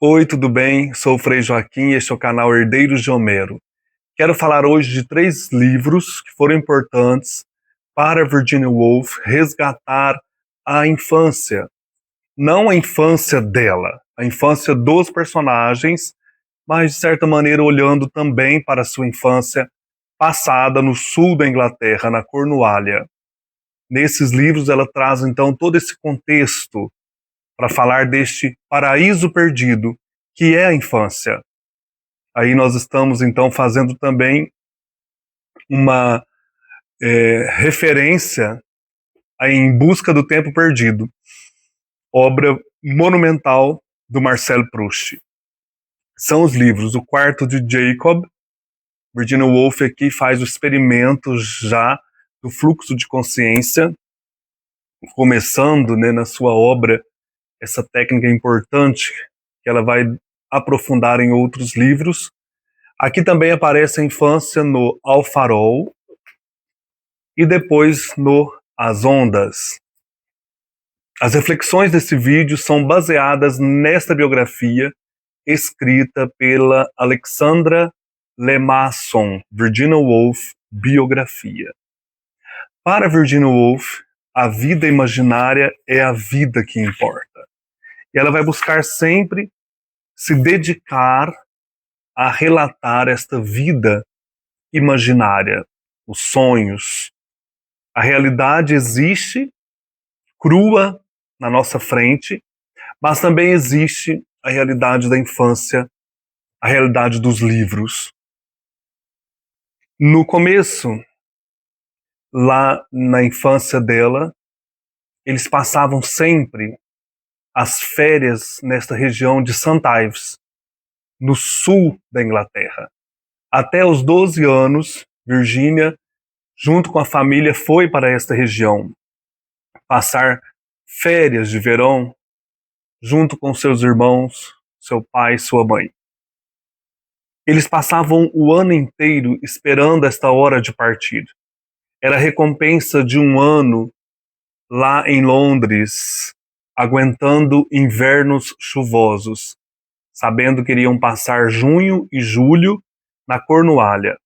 Oi, tudo bem? Sou o Frei Joaquim e este é o canal Herdeiros de Homero. Quero falar hoje de 3 livros que foram importantes para Virginia Woolf resgatar a infância. Não a infância dela, a infância dos personagens, mas de certa maneira olhando também para a sua infância passada no sul da Inglaterra, na Cornualha. Nesses livros ela traz então todo esse contexto para falar deste paraíso perdido que é a infância. Aí nós estamos então fazendo também uma referência a Em Busca do Tempo Perdido, obra monumental do Marcel Proust. São os livros O Quarto de Jacob. Virginia Woolf aqui faz o experimento já do fluxo de consciência, começando, na sua obra essa técnica importante que ela vai aprofundar em outros livros. Aqui também aparece a infância no Ao Farol e depois no As Ondas. As reflexões desse vídeo são baseadas nesta biografia escrita pela Alexandra Lemasson, Virginia Woolf, biografia. Para Virginia Woolf, a vida imaginária é a vida que importa. E ela vai buscar sempre se dedicar a relatar esta vida imaginária, os sonhos. A realidade existe, crua, na nossa frente, mas também existe a realidade da infância, a realidade dos livros. No começo, lá na infância dela, eles passavam sempre as férias nesta região de St. Ives, no sul da Inglaterra. Até os 12 anos, Virginia, junto com a família, foi para esta região passar férias de verão junto com seus irmãos, seu pai e sua mãe. Eles passavam o ano inteiro esperando esta hora de partir. Era a recompensa de um ano lá em Londres, aguentando invernos chuvosos, sabendo que iriam passar junho e julho na Cornualha.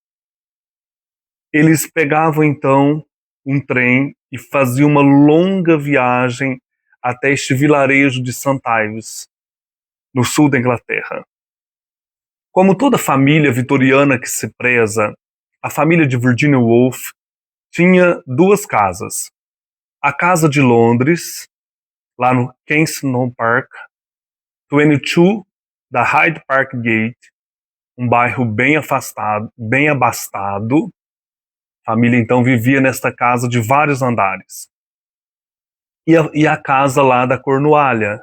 Eles pegavam então um trem e faziam uma longa viagem até este vilarejo de St. Ives, no sul da Inglaterra. Como toda família vitoriana que se preza, a família de Virginia Woolf tinha 2 casas. A casa de Londres, lá no Kensington Park, 22 da Hyde Park Gate, um bairro bem afastado, bem abastado. A família então vivia nesta casa de vários andares. E a casa lá da Cornualha,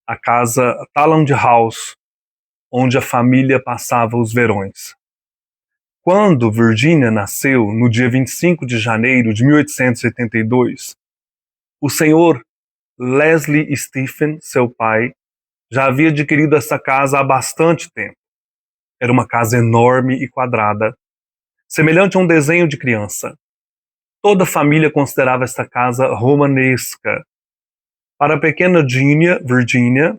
a casa Talland House, onde a família passava os verões. Quando Virginia nasceu, no dia 25 de janeiro de 1882, o senhor Leslie Stephen, seu pai, já havia adquirido essa casa há bastante tempo. Era uma casa enorme e quadrada, semelhante a um desenho de criança. Toda a família considerava esta casa romanesca. Para a pequena Virginia,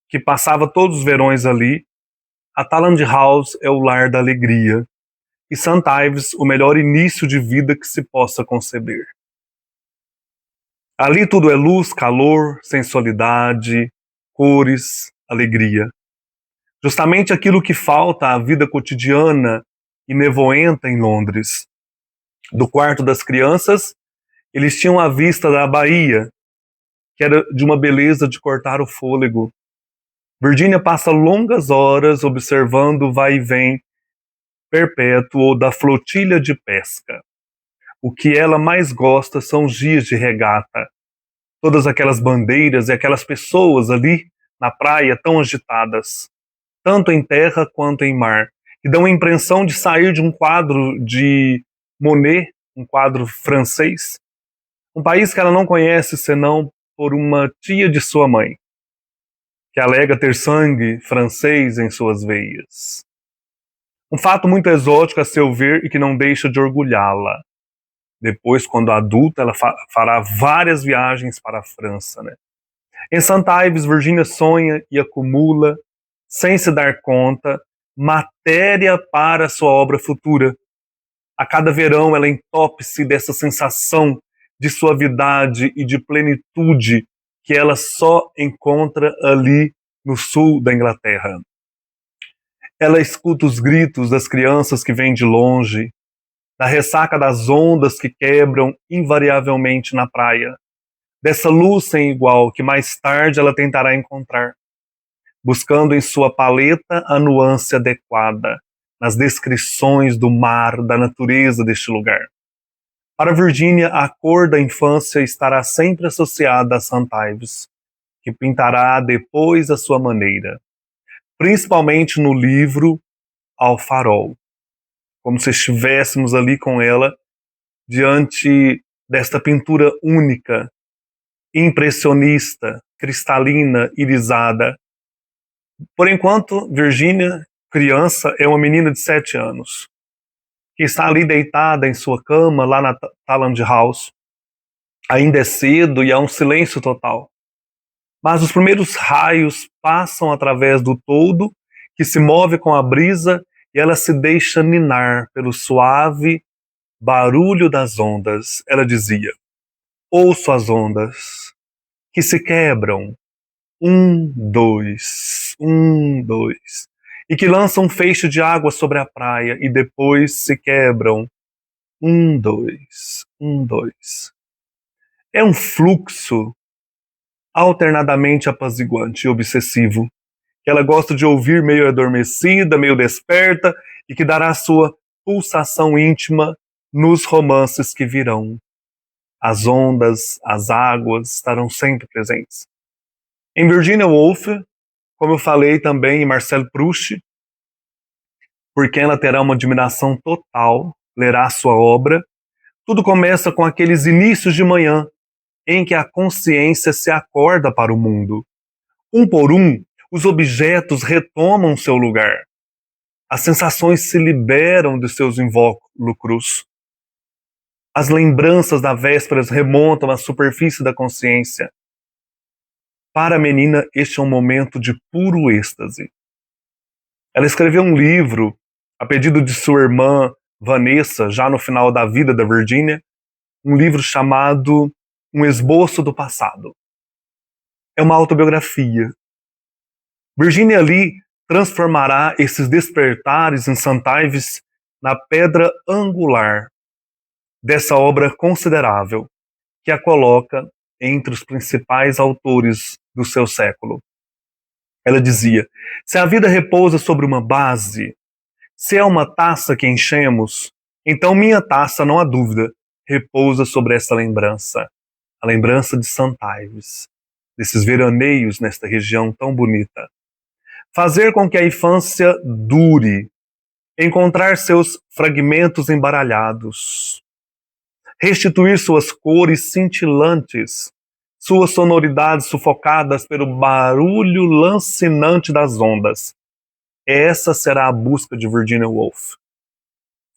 que passava todos os verões ali, a Talland House é o lar da alegria, e St. Ives o melhor início de vida que se possa conceber. Ali tudo é luz, calor, sensualidade, cores, alegria. Justamente aquilo que falta à vida cotidiana e nevoenta em Londres. Do quarto das crianças, eles tinham a vista da Baía, que era de uma beleza de cortar o fôlego. Virginia passa longas horas observando o vai e vem perpétuo da flotilha de pesca. O que ela mais gosta são os dias de regata. Todas aquelas bandeiras e aquelas pessoas ali na praia tão agitadas, tanto em terra quanto em mar, que dão a impressão de sair de um quadro de Monet, um quadro francês, um país que ela não conhece senão por uma tia de sua mãe, que alega ter sangue francês em suas veias. Um fato muito exótico a seu ver e que não deixa de orgulhá-la. Depois, quando adulta, ela fará várias viagens para a França, Em St. Ives, Virginia sonha e acumula, sem se dar conta, matéria para sua obra futura. A cada verão ela entope-se dessa sensação de suavidade e de plenitude que ela só encontra ali no sul da Inglaterra. Ela escuta os gritos das crianças que vêm de longe, da ressaca das ondas que quebram invariavelmente na praia, dessa luz sem igual que mais tarde ela tentará encontrar, buscando em sua paleta a nuance adequada nas descrições do mar, da natureza deste lugar. Para Virginia, a cor da infância estará sempre associada a St. Ives, que pintará depois à sua maneira, principalmente no livro Ao Farol, como se estivéssemos ali com ela, diante desta pintura única, impressionista, cristalina, irisada. Por enquanto, Virginia, criança, é uma menina de 7 anos, que está ali deitada em sua cama, lá na Talland House. Ainda é cedo e há um silêncio total. Mas os primeiros raios passam através do toldo, que se move com a brisa, e ela se deixa ninar pelo suave barulho das ondas. Ela dizia: ouço as ondas, que se quebram, 1, 2, 1, 2, e que lançam um feixe de água sobre a praia, e depois se quebram, 1, 2, 1, 2. É um fluxo alternadamente apaziguante e obsessivo, que ela gosta de ouvir meio adormecida, meio desperta, e que dará sua pulsação íntima nos romances que virão. As ondas, as águas estarão sempre presentes. Em Virginia Woolf, como eu falei também em Marcel Proust, por quem ela terá uma admiração total, lerá sua obra, tudo começa com aqueles inícios de manhã, em que a consciência se acorda para o mundo. Um por um, os objetos retomam seu lugar. As sensações se liberam de seus invólucros. As lembranças da véspera remontam à superfície da consciência. Para a menina, este é um momento de puro êxtase. Ela escreveu um livro, a pedido de sua irmã Vanessa, já no final da vida da Virginia, um livro chamado Um Esboço do Passado. É uma autobiografia. Virginia Lee transformará esses despertares em St. Ives na pedra angular dessa obra considerável, que a coloca entre os principais autores do seu século. Ela dizia: se a vida repousa sobre uma base, se é uma taça que enchemos, então minha taça, não há dúvida, repousa sobre essa lembrança, a lembrança de St. Ives, desses veraneios nesta região tão bonita. Fazer com que a infância dure, encontrar seus fragmentos embaralhados, restituir suas cores cintilantes, suas sonoridades sufocadas pelo barulho lancinante das ondas. Essa será a busca de Virginia Woolf.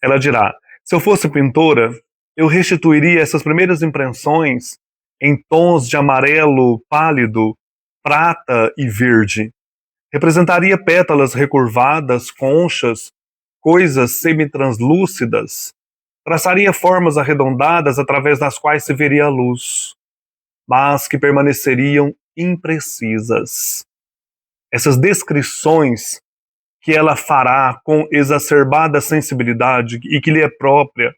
Ela dirá: se eu fosse pintora, eu restituiria essas primeiras impressões em tons de amarelo pálido, prata e verde. Representaria pétalas recurvadas, conchas, coisas semitranslúcidas. Traçaria formas arredondadas através das quais se veria a luz, mas que permaneceriam imprecisas. Essas descrições que ela fará com exacerbada sensibilidade e que lhe é própria,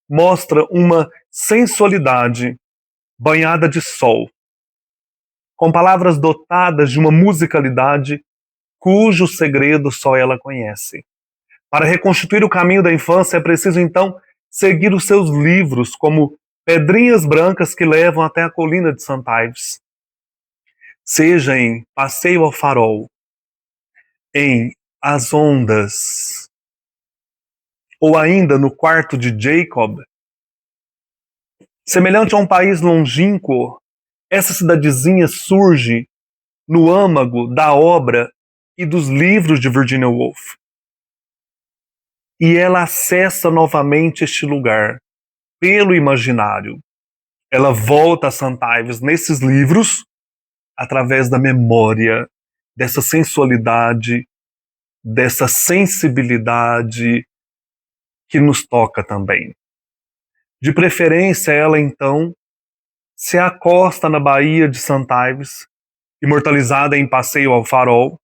mostra uma sensualidade banhada de sol, com palavras dotadas de uma musicalidade cujo segredo só ela conhece. Para reconstituir o caminho da infância é preciso, então, seguir os seus livros como pedrinhas brancas que levam até a colina de St. Ives. Seja em Passeio ao Farol, em As Ondas, ou ainda no Quarto de Jacob, semelhante a um país longínquo, essa cidadezinha surge no âmago da obra e dos livros de Virginia Woolf. E ela acessa novamente este lugar pelo imaginário. Ela volta a St. Ives nesses livros através da memória, dessa sensualidade, dessa sensibilidade que nos toca também. De preferência, ela então se acosta na Baía de St. Ives, imortalizada em Passeio ao Farol,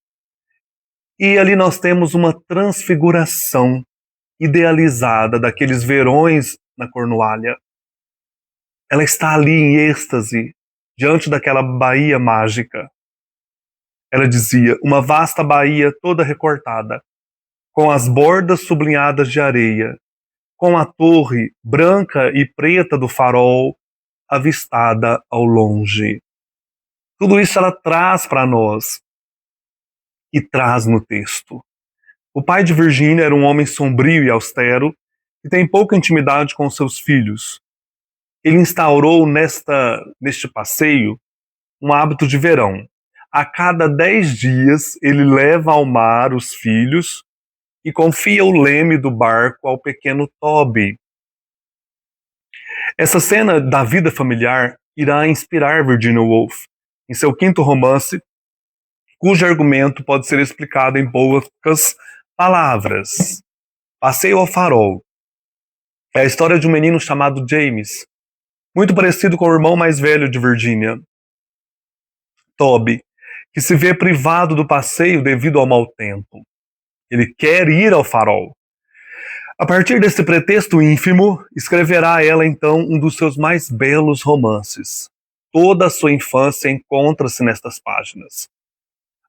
e ali nós temos uma transfiguração idealizada daqueles verões na Cornualha. Ela está ali em êxtase, diante daquela baía mágica. Ela dizia, uma vasta baía toda recortada, com as bordas sublinhadas de areia, com a torre branca e preta do farol avistada ao longe. Tudo isso ela traz para nós e traz no texto. O pai de Virgínia era um homem sombrio e austero que tem pouca intimidade com seus filhos. Ele instaurou neste passeio um hábito de verão. A cada 10 dias ele leva ao mar os filhos e confia o leme do barco ao pequeno Toby. Essa cena da vida familiar irá inspirar Virginia Woolf em seu quinto romance, cujo argumento pode ser explicado em poucas palavras. Passeio ao Farol é a história de um menino chamado James, muito parecido com o irmão mais velho de Virginia, Toby, que se vê privado do passeio devido ao mau tempo. Ele quer ir ao farol. A partir desse pretexto ínfimo, escreverá ela então um dos seus mais belos romances. Toda a sua infância encontra-se nestas páginas.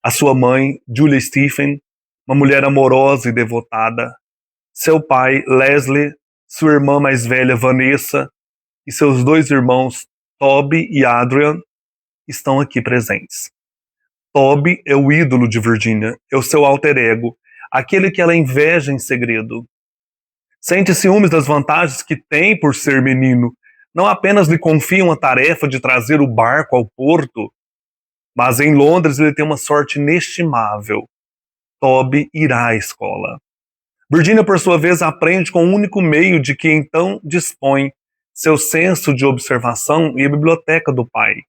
A sua mãe, Julia Stephen, uma mulher amorosa e devotada, seu pai, Leslie, sua irmã mais velha, Vanessa, e seus 2 irmãos, Toby e Adrian, estão aqui presentes. Toby é o ídolo de Virginia, é o seu alter ego, aquele que ela inveja em segredo. Sente ciúmes das vantagens que tem por ser menino. Não apenas lhe confiam a tarefa de trazer o barco ao porto, mas em Londres ele tem uma sorte inestimável. Toby irá à escola. Virginia, por sua vez, aprende com o único meio de que então dispõe, seu senso de observação e a biblioteca do pai.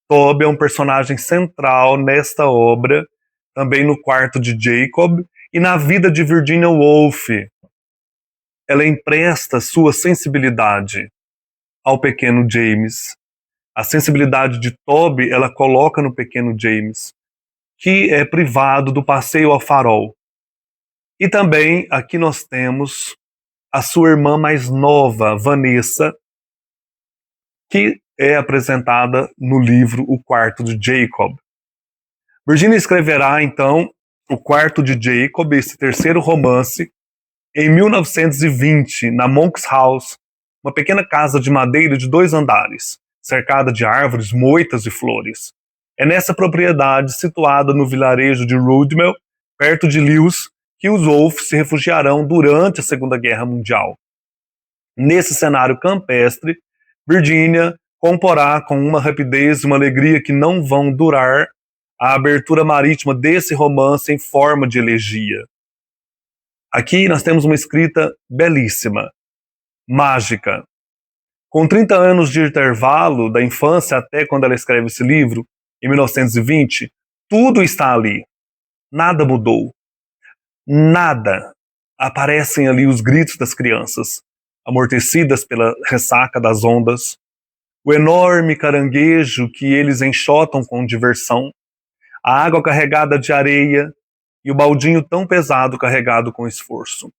Toby é um personagem central nesta obra, também no quarto de Jacob e na vida de Virginia Woolf. Ela empresta sua sensibilidade ao pequeno James. A sensibilidade de Toby ela coloca no pequeno James, que é privado do passeio ao farol. E também aqui nós temos a sua irmã mais nova, Vanessa, que é apresentada no livro O Quarto de Jacob. Virginia escreverá, então, O Quarto de Jacob, esse terceiro romance, em 1920, na Monk's House, uma pequena casa de madeira de 2 andares, cercada de árvores, moitas e flores. É nessa propriedade, situada no vilarejo de Rudmel, perto de Lewes, que os Woolf se refugiarão durante a Segunda Guerra Mundial. Nesse cenário campestre, Virginia comporá com uma rapidez e uma alegria que não vão durar a abertura marítima desse romance em forma de elegia. Aqui nós temos uma escrita belíssima, mágica. Com 30 anos de intervalo da infância até quando ela escreve esse livro, em 1920, tudo está ali. Nada mudou. Nada. Aparecem ali os gritos das crianças, amortecidas pela ressaca das ondas, o enorme caranguejo que eles enxotam com diversão, a água carregada de areia e o baldinho tão pesado carregado com esforço.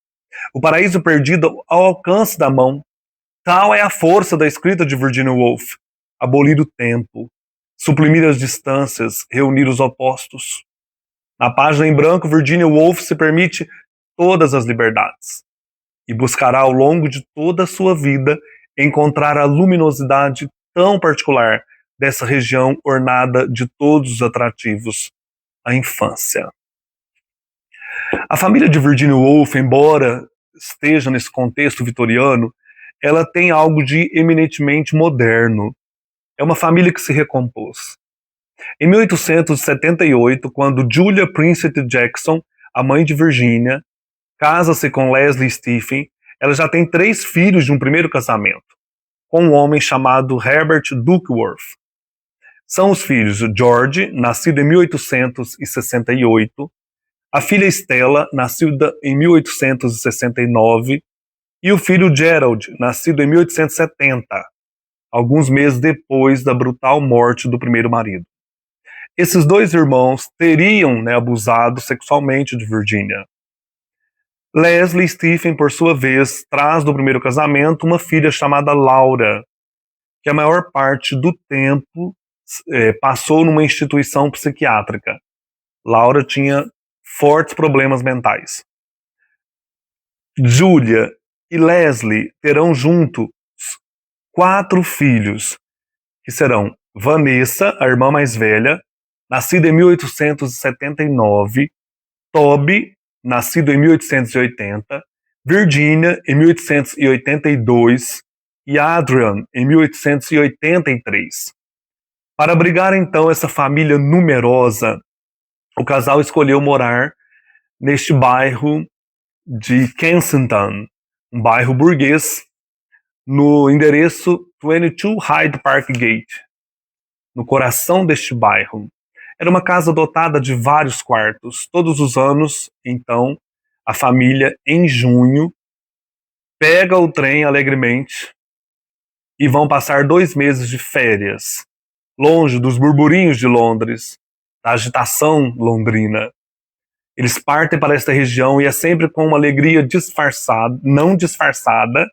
O paraíso perdido ao alcance da mão. Tal é a força da escrita de Virginia Woolf. Abolir o tempo, suprimir as distâncias, reunir os opostos. Na página em branco, Virginia Woolf se permite todas as liberdades e buscará ao longo de toda a sua vida encontrar a luminosidade tão particular dessa região ornada de todos os atrativos, a infância. A família de Virginia Woolf, embora esteja nesse contexto vitoriano, ela tem algo de eminentemente moderno. É uma família que se recompôs. Em 1878, quando Julia Princett Jackson, a mãe de Virginia, casa-se com Leslie Stephen, ela já tem 3 filhos de um primeiro casamento, com um homem chamado Herbert Duckworth. são os filhos George, nascido em 1868, a filha Stella, nascida em 1869, e o filho Gerald, nascido em 1870, alguns meses depois da brutal morte do primeiro marido. Esses dois irmãos teriam, abusado sexualmente de Virginia. Leslie Stephen, por sua vez, traz do primeiro casamento uma filha chamada Laura, que a maior parte do tempo passou numa instituição psiquiátrica. Laura tinha fortes problemas mentais. Julia e Leslie terão juntos 4 filhos, que serão Vanessa, a irmã mais velha, nascida em 1879, Toby, nascido em 1880, Virginia, em 1882, e Adrian, em 1883. Para abrigar, então, essa família numerosa, o casal escolheu morar neste bairro de Kensington, um bairro burguês, no endereço 22 Hyde Park Gate, no coração deste bairro. Era uma casa dotada de vários quartos. Todos os anos, então, a família, em junho, pega o trem alegremente e vão passar 2 meses de férias, longe dos burburinhos de Londres, da agitação londrina. Eles partem para esta região e é sempre com uma alegria disfarçada, não disfarçada,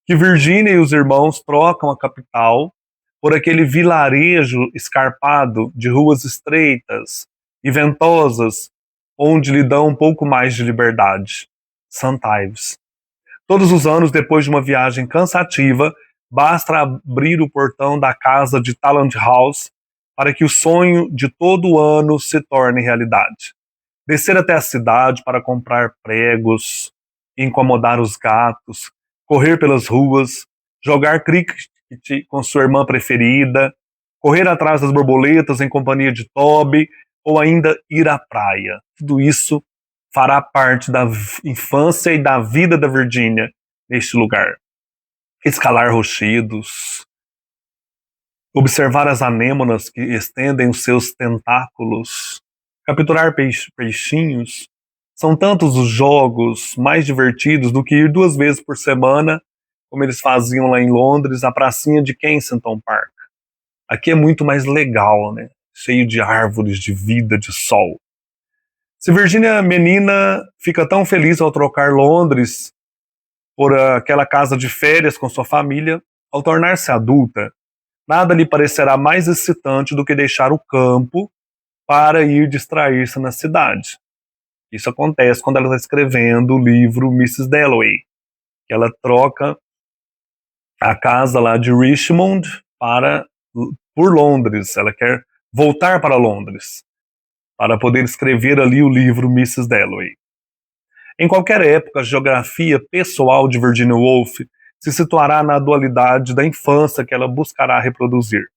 que Virginia e os irmãos trocam a capital por aquele vilarejo escarpado de ruas estreitas e ventosas, onde lhe dão um pouco mais de liberdade. St. Ives. Todos os anos, depois de uma viagem cansativa, basta abrir o portão da casa de Talland House para que o sonho de todo o ano se torne realidade. Descer até a cidade para comprar pregos, incomodar os gatos, correr pelas ruas, jogar cricket com sua irmã preferida, correr atrás das borboletas em companhia de Toby, ou ainda ir à praia. Tudo isso fará parte da infância e da vida da Virginia neste lugar. Escalar rochedos, observar as anêmonas que estendem os seus tentáculos, capturar peixinhos. São tantos os jogos mais divertidos do que ir 2 vezes por semana, como eles faziam lá em Londres, na pracinha de Kensington Park. Aqui é muito mais legal, cheio de árvores, de vida, de sol. Se Virginia menina fica tão feliz ao trocar Londres por aquela casa de férias com sua família, ao tornar-se adulta, nada lhe parecerá mais excitante do que deixar o campo para ir distrair-se na cidade. Isso acontece quando ela está escrevendo o livro Mrs. Dalloway, que ela troca a casa lá de Richmond por Londres. Ela quer voltar para Londres para poder escrever ali o livro Mrs. Dalloway. Em qualquer época, a geografia pessoal de Virginia Woolf se situará na dualidade da infância que ela buscará reproduzir,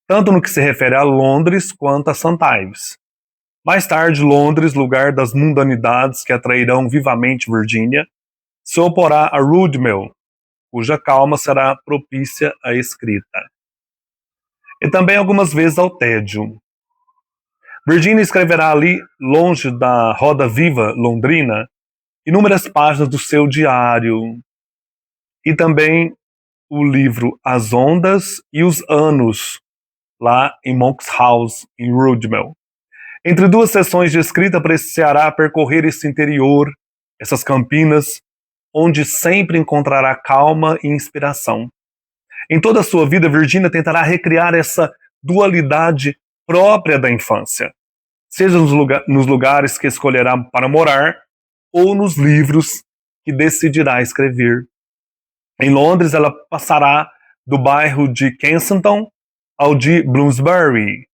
tanto no que se refere a Londres quanto a St. Ives. Mais tarde, Londres, lugar das mundanidades que atrairão vivamente Virginia, se oporá a Rudmel, cuja calma será propícia à escrita. E também algumas vezes ao tédio. Virginia escreverá ali, longe da roda viva londrina, inúmeras páginas do seu diário, e também o livro As Ondas e os Anos, lá em Monk's House, em Rudmel. Entre 2 sessões de escrita, apreciará percorrer esse interior, essas campinas, onde sempre encontrará calma e inspiração. Em toda a sua vida, Virginia tentará recriar essa dualidade própria da infância, seja nos lugares que escolherá para morar ou nos livros que decidirá escrever. Em Londres, ela passará do bairro de Kensington ao de Bloomsbury,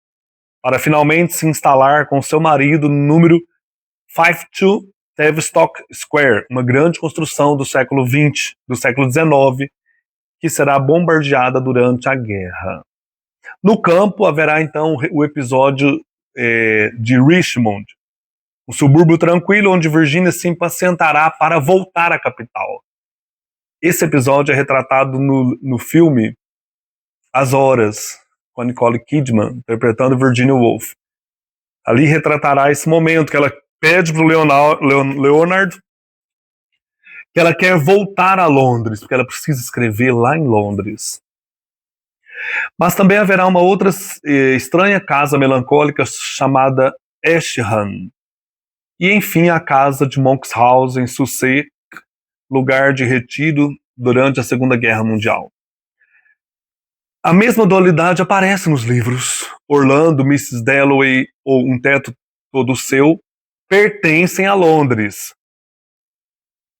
para finalmente se instalar com seu marido no número 52 Tavistock Square, uma grande construção do século XX, do século XIX, que será bombardeada durante a guerra. No campo, haverá então o episódio de Richmond, um subúrbio tranquilo onde Virginia se impacientará para voltar à capital. Esse episódio é retratado no filme As Horas, com a Nicole Kidman, interpretando Virginia Woolf. Ali retratará esse momento que ela pede para o Leonard que ela quer voltar a Londres, porque ela precisa escrever lá em Londres. Mas também haverá uma outra estranha casa melancólica chamada Estham. E, enfim, a casa de Monkshouse, em Sussex, lugar de retiro durante a Segunda Guerra Mundial. A mesma dualidade aparece nos livros. Orlando, Mrs. Dalloway ou Um Teto Todo Seu pertencem a Londres,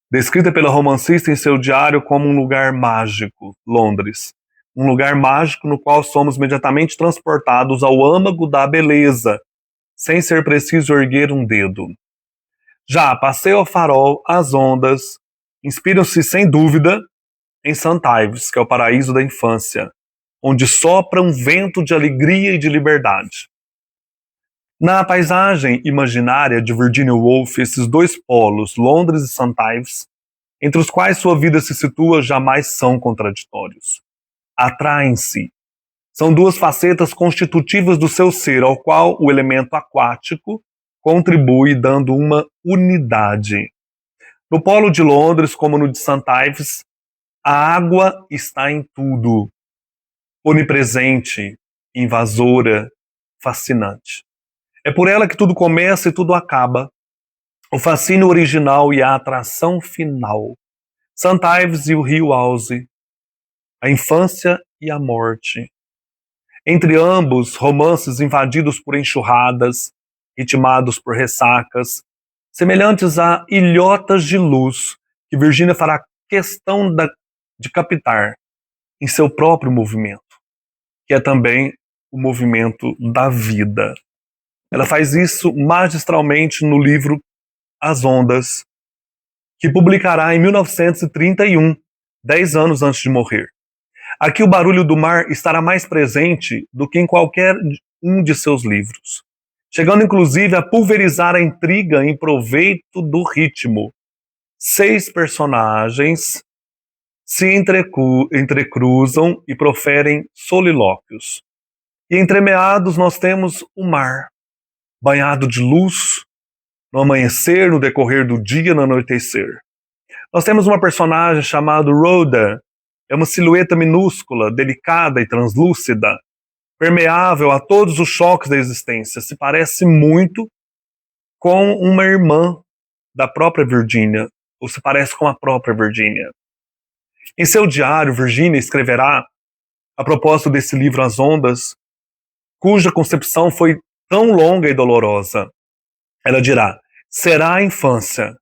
descrita pela romancista em seu diário como um lugar mágico, Londres. Um lugar mágico no qual somos imediatamente transportados ao âmago da beleza, sem ser preciso erguer um dedo. Já Passeio ao Farol, As Ondas, inspiram-se sem dúvida em St. Ives, que é o paraíso da infância, onde sopra um vento de alegria e de liberdade. Na paisagem imaginária de Virginia Woolf, esses dois polos, Londres e St. Ives, entre os quais sua vida se situa, jamais são contraditórios. Atraem-se. São duas facetas constitutivas do seu ser, ao qual o elemento aquático contribui dando uma unidade. No polo de Londres, como no de St. Ives, a água está em tudo. Onipresente, invasora, fascinante. É por ela que tudo começa e tudo acaba. O fascínio original e a atração final. St. Ives e o rio Ouse. A infância e a morte. Entre ambos, romances invadidos por enxurradas, ritmados por ressacas, semelhantes a ilhotas de luz que Virginia fará questão de captar em seu próprio movimento, que é também o movimento da vida. Ela faz isso magistralmente no livro As Ondas, que publicará em 1931, 10 anos antes de morrer. Aqui o barulho do mar estará mais presente do que em qualquer um de seus livros, chegando inclusive a pulverizar a intriga em proveito do ritmo. 6 personagens se entrecruzam e proferem solilóquios. E entremeados nós temos o mar, banhado de luz, no amanhecer, no decorrer do dia, no anoitecer. Nós temos uma personagem chamada Rhoda. É uma silhueta minúscula, delicada e translúcida, permeável a todos os choques da existência. Se parece muito com uma irmã da própria Virginia, ou se parece com a própria Virginia. Em seu diário, Virginia escreverá, a propósito desse livro As Ondas, cuja concepção foi tão longa e dolorosa. Ela dirá: será a infância,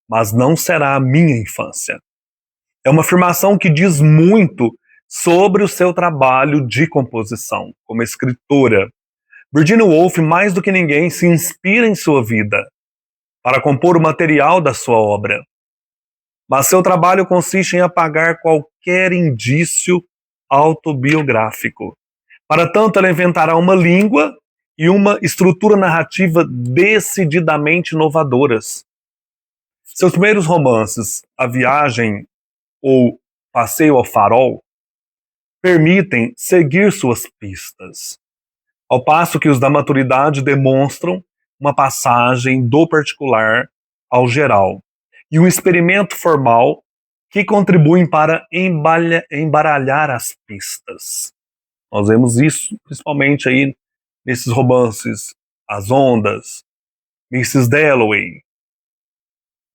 mas não será a minha infância. É uma afirmação que diz muito sobre o seu trabalho de composição como escritora. Virginia Woolf, mais do que ninguém, se inspira em sua vida para compor o material da sua obra. Mas seu trabalho consiste em apagar qualquer indício autobiográfico. Para tanto, ela inventará uma língua e uma estrutura narrativa decididamente inovadoras. Seus primeiros romances, A Viagem ou Passeio ao Farol, permitem seguir suas pistas, ao passo que os da maturidade demonstram uma passagem do particular ao geral e um experimento formal que contribuem para embaralhar as pistas. Nós vemos isso principalmente aí nesses romances As Ondas, Mrs. Dalloway.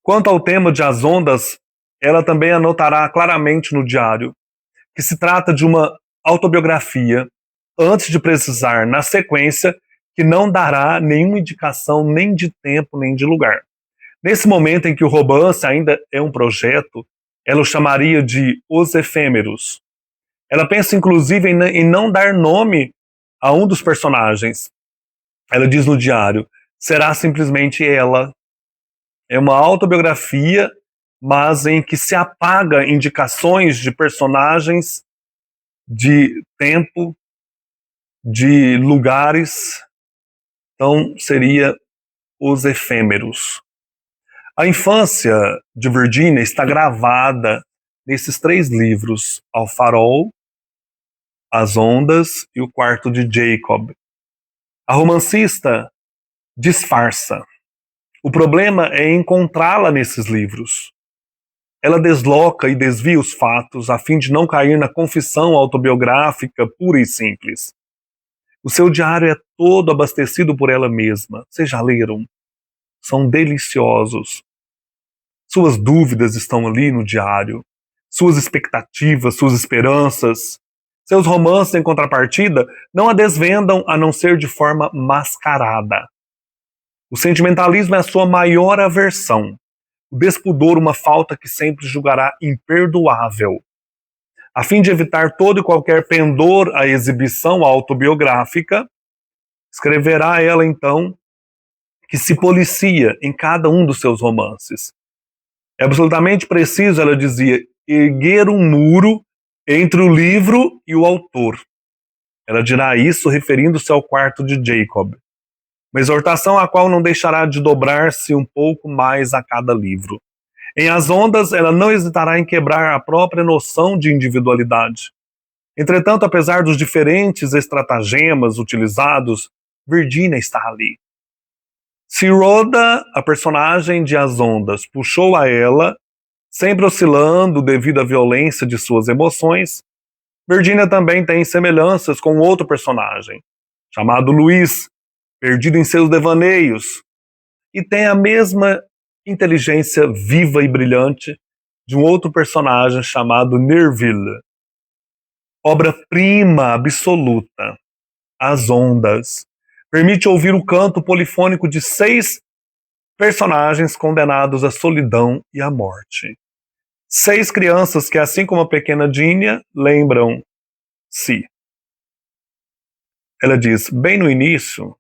Quanto ao tema de As Ondas, ela também anotará claramente no diário que se trata de uma autobiografia, antes de precisar, na sequência, que não dará nenhuma indicação nem de tempo nem de lugar. Nesse momento em que o romance ainda é um projeto, ela o chamaria de Os Efêmeros. Ela pensa inclusive em não dar nome a um dos personagens. Ela diz no diário: será simplesmente ela. É uma autobiografia, mas em que se apaga indicações de personagens, de tempo, de lugares. Então seria Os Efêmeros. A infância de Virginia está gravada nesses 3 livros: Ao Farol, As Ondas e O Quarto de Jacob. A romancista disfarça. O problema é encontrá-la nesses livros. Ela desloca e desvia os fatos a fim de não cair na confissão autobiográfica pura e simples. O seu diário é todo abastecido por ela mesma. Vocês já leram? São deliciosos. Suas dúvidas estão ali no diário. Suas expectativas, suas esperanças. Seus romances, em contrapartida, não a desvendam a não ser de forma mascarada. O sentimentalismo é a sua maior aversão. O despudor, uma falta que sempre julgará imperdoável. A fim de evitar todo e qualquer pendor à exibição autobiográfica, escreverá ela, então, que se policia em cada um dos seus romances. É absolutamente preciso, ela dizia, erguer um muro entre o livro e o autor. Ela dirá isso referindo-se ao Quarto de Jacob. Uma exortação a qual não deixará de dobrar-se um pouco mais a cada livro. Em As Ondas, ela não hesitará em quebrar a própria noção de individualidade. Entretanto, apesar dos diferentes estratagemas utilizados, Virginia está ali. Se Rhoda, a personagem de As Ondas, puxou a ela, sempre oscilando devido à violência de suas emoções, Virginia também tem semelhanças com outro personagem, chamado Luiz, perdido em seus devaneios, e tem a mesma inteligência viva e brilhante de um outro personagem chamado Nerville. Obra-prima absoluta, As Ondas, permite ouvir o canto polifônico de 6 personagens condenados à solidão e à morte. 6 crianças que, assim como a pequena Dinia, lembram-se. Ela diz, bem no início,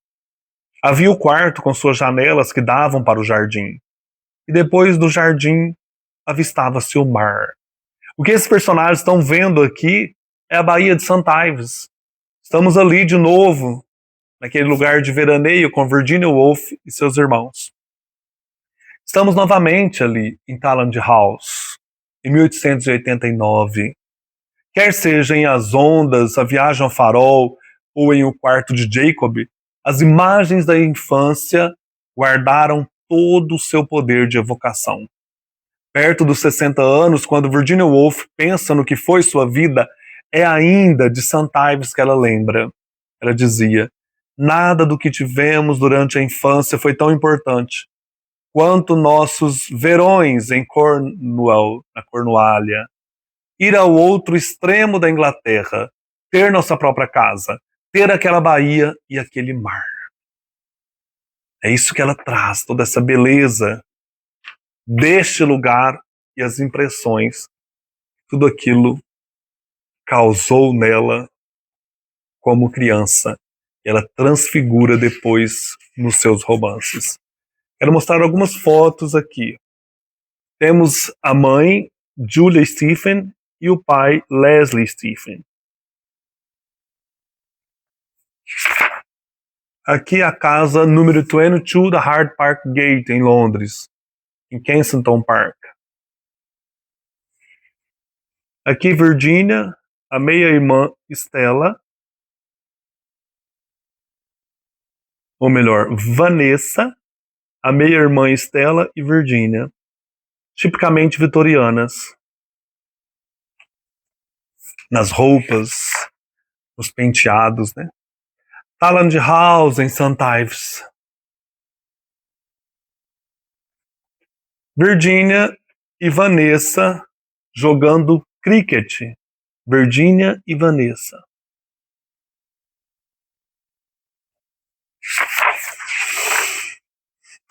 havia o quarto com suas janelas que davam para o jardim. E depois do jardim, avistava-se o mar. O que esses personagens estão vendo aqui é a Baía de St. Ives. Estamos ali de novo, naquele lugar de veraneio com Virginia Woolf e seus irmãos. Estamos novamente ali em Talland House, em 1889. Quer seja em As Ondas, A Viagem ao Farol ou em O Quarto de Jacob, as imagens da infância guardaram todo o seu poder de evocação. Perto dos 60 anos, quando Virginia Woolf pensa no que foi sua vida, é ainda de St. Ives que ela lembra. Ela dizia, nada do que tivemos durante a infância foi tão importante quanto nossos verões em Cornwall, na Cornualha. Ir ao outro extremo da Inglaterra, ter nossa própria casa, ter aquela baía e aquele mar. É isso que ela traz, toda essa beleza deste lugar e as impressões, tudo aquilo causou nela como criança. Ela transfigura depois nos seus romances. Quero mostrar algumas fotos aqui. Temos a mãe, Julia Stephen, e o pai, Leslie Stephen. Aqui a casa número 22 da Hyde Park Gate, em Londres, em Kensington Park. Aqui Virginia, a meia-irmã Stella, ou melhor, Vanessa, a meia-irmã Stella e Virginia, tipicamente vitorianas. Nas roupas, nos penteados, né? Talland House, em St. Ives. Virginia e Vanessa jogando cricket. Virginia e Vanessa.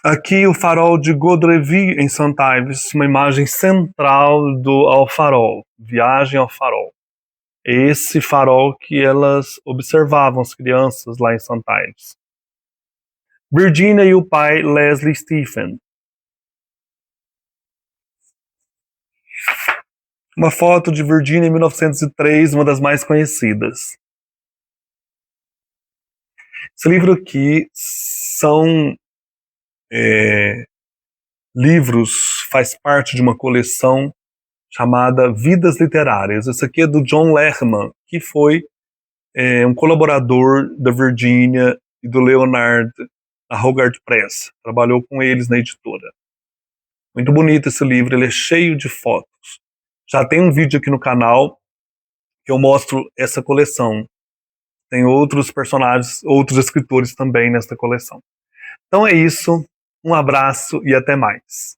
Aqui o farol de Gaudreville, em St. Ives, uma imagem central do Ao Farol, Viagem ao Farol. Esse farol que elas observavam, as crianças lá em St. Ives. Virginia e o pai Leslie Stephen. Uma foto de Virginia em 1903, uma das mais conhecidas. Esse livro aqui são livros, faz parte de uma coleção chamada Vidas Literárias. Esse aqui é do John Lerman, que foi é um colaborador da Virginia e do Leonard da Hogarth Press. Trabalhou com eles na editora. Muito bonito esse livro, ele é cheio de fotos. Já tem um vídeo aqui no canal que eu mostro essa coleção. Tem outros personagens, outros escritores também nesta coleção. Então é isso, um abraço e até mais.